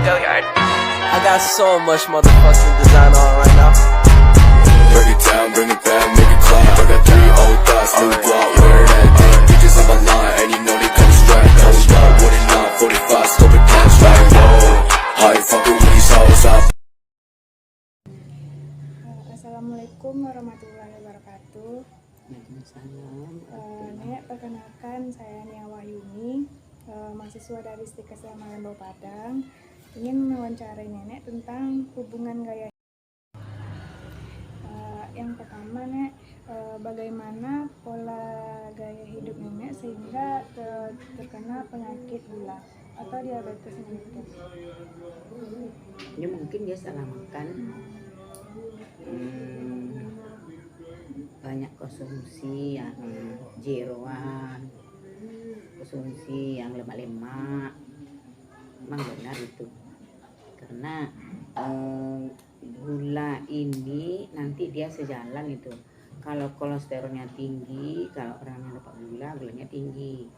Go yard. I got so much motherfucking design on right now. Break it down, bring it back, make it clap. I got 3 old thoughts, new block, where that thing. Bitches on my line, and you know they come straight. Hold up, what it not, 45, scope it cash like whoa. High fucking with these hoes up. Assalamualaikum warahmatullahi wabarakatuh. Nek, perkenalkan saya Nia Wahyuni, mahasiswa dari STIK SMA Lembau Padang. Ingin mewawancarai Nenek tentang hubungan gaya. Yang pertama, Nek, bagaimana pola gaya hidup Nenek sehingga terkena penyakit gula atau diabetes mellitus? Ini mungkin dia salah makan, banyak konsumsi yang jeroan, konsumsi yang lemak-lemak. Memang benar itu, karena gula ini nanti dia sejalan itu. Kalau kolesterolnya tinggi, kalau orang yang dapat gula, gulanya tinggi,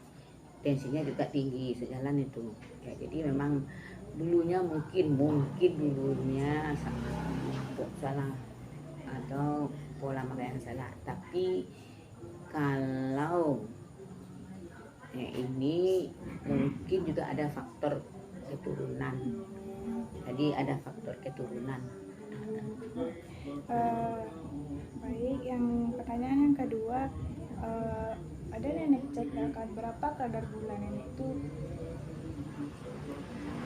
tensinya juga tinggi, sejalan itu ya. Jadi memang dulunya mungkin dulunya salah atau pola makan yang salah. Tapi kalau ini mungkin juga ada faktor keturunan. Jadi ada faktor keturunan. Baik, yang pertanyaan yang kedua, ada Nenek cek berapa kadar gula Nenek itu?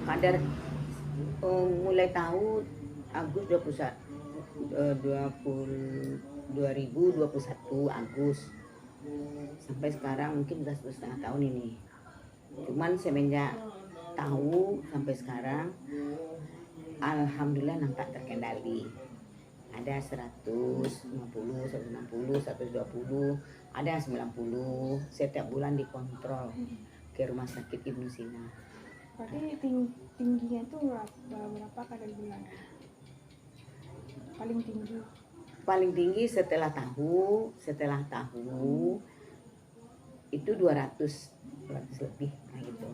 Kadar mulai tahun Agustus 2021 Agustus sampai sekarang mungkin udah 1,5 tahun ini. Cuman semenjak tahu sampai sekarang alhamdulillah nampak terkendali. Ada 150, 160, 120, ada yang 90. Setiap bulan dikontrol ke rumah sakit Ibnu Sina. Berarti tingginya itu berapa kadar gula? Paling tinggi setelah tahu itu 200 lebih gitu.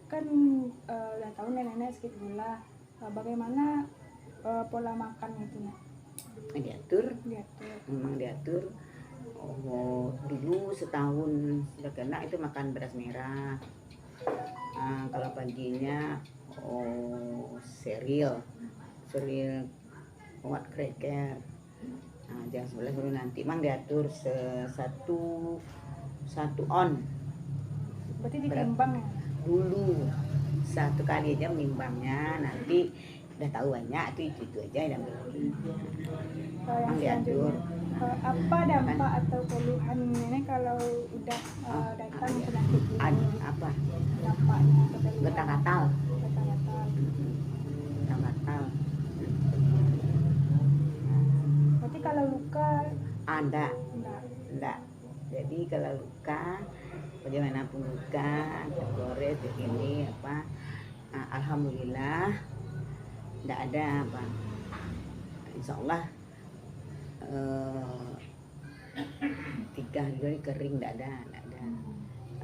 Kan udah tahu Nenek sakit gula, bagaimana pola makan itu? Diatur. Memang diatur. Dulu setahun sudah kena itu makan beras merah. Kalau paginya seril kuat cracker. Jam 11 baru nanti mang diatur satu on. Berarti ditimbang ya? Dulu satu kali aja menimbangnya, nanti udah tahu banyak itu aja dan Yang diatur. Apa dampak atau keluhan Nenek kalau udah datang penyakit gula? Apa? Dampaknya atau keluhan? Gatal-gatal. Berarti kalau luka Enggak. Jadi kalau luka, bagaimanapun luka, tergores begini apa, alhamdulillah enggak ada apa. Insyaallah 3 hari kering enggak ada.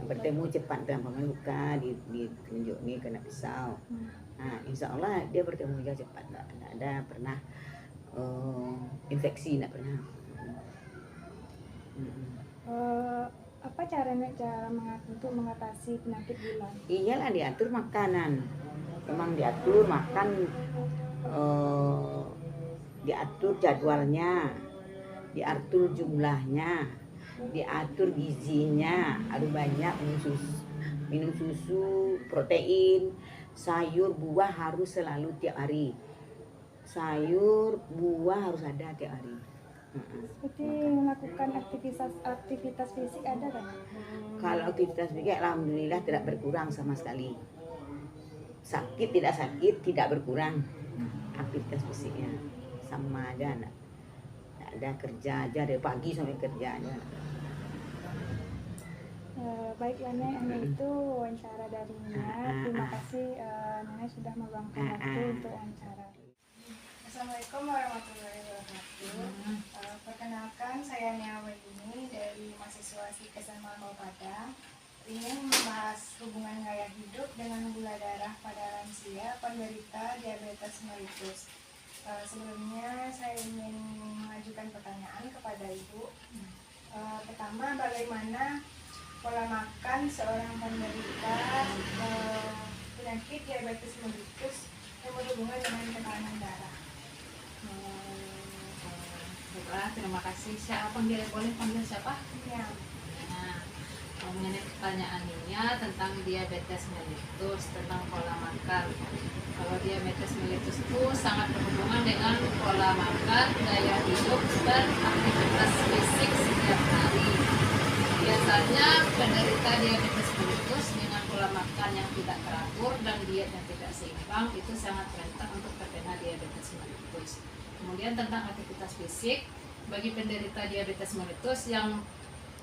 Bertemu cepat dengan luka ditunjuk nih kena pisau. Insyaallah dia bertemu juga cepat, enggak ada pernah infeksi, enggak pernah. Apa caranya untuk mengatasi penyakit gula? Iyalah diatur makanan, memang diatur makan, diatur jadwalnya, diatur jumlahnya, diatur gizinya, harus banyak minum susu, protein, sayur, buah harus selalu tiap hari. Sayur, buah harus ada tiap hari. Seperti melakukan aktivitas fisik ada kan? Kalau aktivitas fisik alhamdulillah tidak berkurang sama sekali. Sakit tidak berkurang aktivitas fisiknya, sama aja. Nggak ada, kerja aja dari pagi sampai kerja aja. Baiklah Nenek, itu wawancara dari Nia. Terima kasih Nenek sudah meluangkan waktu untuk wawancara. Assalamualaikum warahmatullahi wabarakatuh. Perkenalkan, saya Nia Wahyuni dari mahasiswa STIK SMA Lembau Padang. Ingin membahas hubungan gaya hidup dengan gula darah pada lansia penderita diabetes mellitus. Sebelumnya saya ingin mengajukan pertanyaan kepada Ibu. Pertama, bagaimana pola makan seorang penderita penyakit diabetes mellitus yang berhubungan dengan tekanan darah? Baiklah, terima kasih. Siapa boleh panggil siapa? Ya. Nah, mengenai pertanyaannya tentang diabetes mellitus, tentang pola makan. Kalau diabetes mellitus itu sangat berhubungan dengan pola makan, gaya hidup, dan aktivitas fisik setiap hari. Biasanya penderita diabetes mellitus dengan pola makan yang tidak teratur dan diet yang tidak seimbang itu sangat rentan untuk terkena diabetes mellitus. Kemudian tentang aktivitas fisik, bagi penderita diabetes mellitus yang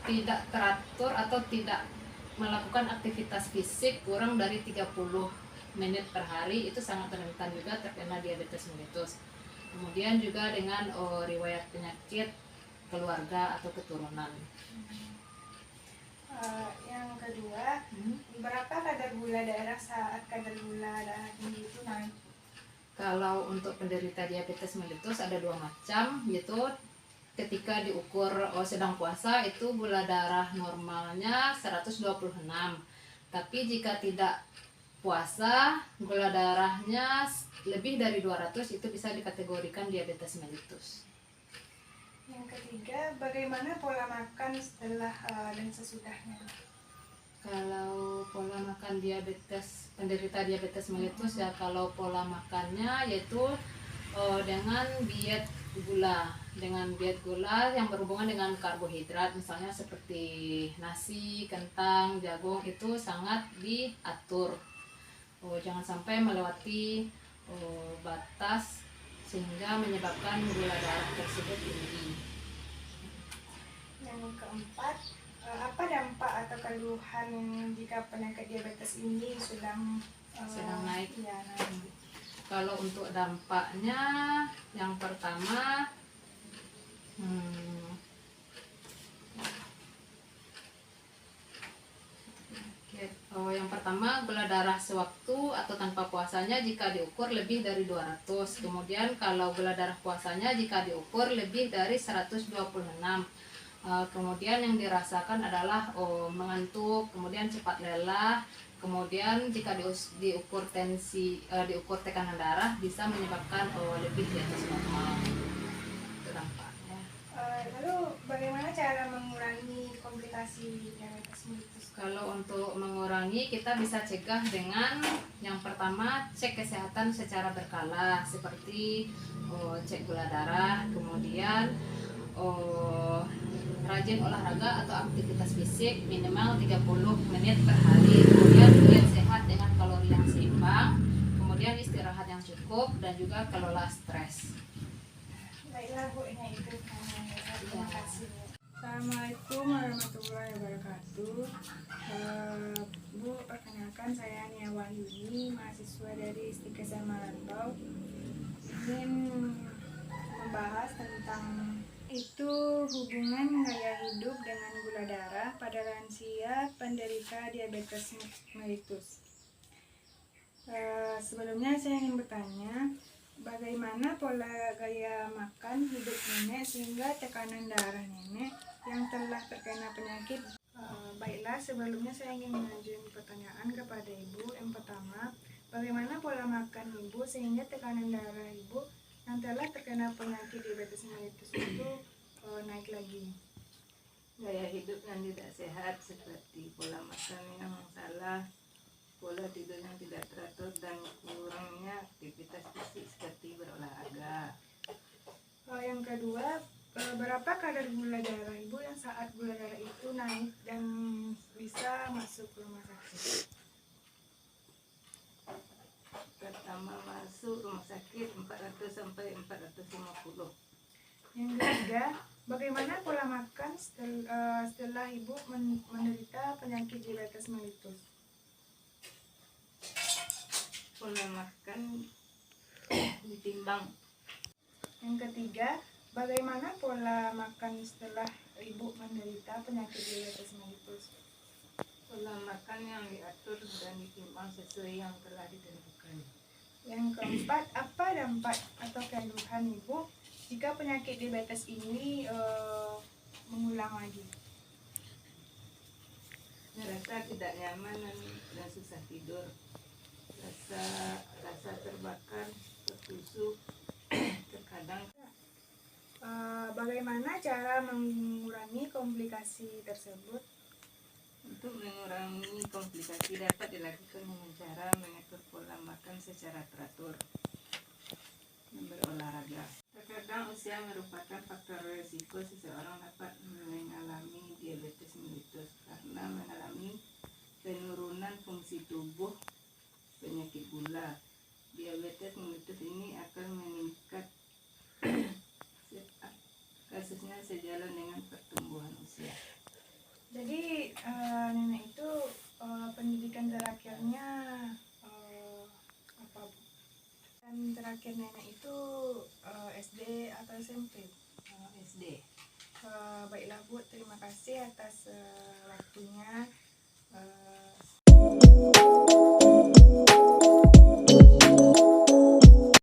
tidak teratur atau tidak melakukan aktivitas fisik kurang dari 30 menit per hari itu sangat rentan juga terkena diabetes mellitus. Kemudian juga dengan riwayat penyakit keluarga atau keturunan. Yang kedua, berapa kadar gula darah saat kadar gula darah tinggi itu naik? Kalau untuk penderita diabetes mellitus ada dua macam, yaitu ketika diukur sedang puasa itu gula darah normalnya 126. Tapi jika tidak puasa, gula darahnya lebih dari 200 itu bisa dikategorikan diabetes mellitus. Yang ketiga, bagaimana pola makan setelah dan sesudahnya? Kalau pola makan penderita diabetes mellitus ya, kalau pola makannya yaitu dengan diet gula yang berhubungan dengan karbohidrat, misalnya seperti nasi, kentang, jagung itu sangat diatur. Jangan sampai melewati batas sehingga menyebabkan gula darah tersebut tinggi. Yang keempat, apa dampak atau keluhan jika penyakit diabetes ini sedang naik? Ya, naik. Kalau untuk dampaknya, yang pertama gula darah sewaktu atau tanpa puasanya jika diukur lebih dari 200. Kemudian kalau gula darah puasanya jika diukur lebih dari 126. Kemudian yang dirasakan adalah mengantuk, kemudian cepat lelah. Kemudian jika diukur diukur tekanan darah bisa menyebabkan lebih di atas normal. Itu dampaknya. Lalu bagaimana cara mengurangi komplikasi diabetes mellitus? Kalau untuk mengurangi, kita bisa cegah dengan yang pertama cek kesehatan secara berkala seperti cek gula darah, kemudian rajin olahraga atau aktivitas fisik minimal 30 menit per hari, kemudian diet sehat dengan kalori yang seimbang, kemudian istirahat yang cukup, dan juga kelola stres. Baiklah Bu, ini itu. Terima kasih Bu. Assalamualaikum warahmatullahi wabarakatuh. Bu, perkenalkan saya Nia Wahyuni, mahasiswa dari Istikesar Marantau. Ingin membahas tentang itu hubungan gaya hidup dengan gula darah pada lansia penderita diabetes mellitus. Sebelumnya saya ingin bertanya, bagaimana pola gaya makan hidup nenek sehingga tekanan darah nenek yang telah terkena penyakit? Baiklah, sebelumnya saya ingin mengajukan pertanyaan kepada Ibu. Yang pertama, bagaimana pola makan Ibu sehingga tekanan darah Ibu yang telah terkena penyakit diabetes mellitus itu naik lagi? Gaya hidup yang tidak sehat seperti pola makan yang salah, pola tidur yang tidak teratur, dan kurangnya aktivitas fisik seperti berolahraga. Yang kedua, berapa kadar gula darah Ibu yang saat gula darah itu naik dan bisa masuk ke rumah sakit? Pertama masuk rumah sakit 400 sampai 450. Yang ketiga, bagaimana pola makan setelah Ibu menderita penyakit diabetes mellitus? Pola makan ditimbang. Yang ketiga, bagaimana pola makan setelah Ibu menderita penyakit diabetes mellitus? Pola makan yang diatur dan ditimbang sesuai yang telah ditentukan. Yang keempat, apa dampak atau keluhan ibu jika penyakit diabetes ini mengulang lagi? Rasa tidak nyaman dan susah tidur, rasa terbakar, tertusuk, terkadang. Bagaimana cara mengurangi komplikasi tersebut? Untuk mengurangi komplikasi dapat dilakukan dengan cara mengatur pola makan secara teratur dan berolahraga. Terkadang usia merupakan faktor risiko seseorang dapat mengalami diabetes mellitus karena mengalami penurunan fungsi tubuh, penyakit gula. Diabetes mellitus ini akan meningkat kasusnya sejalan dengan pertumbuhan usia. Jadi nenek itu pendidikan terakhirnya apa bu? Dan terakhir nenek itu SD atau SMP? SD. Baiklah bu, terima kasih atas waktunya.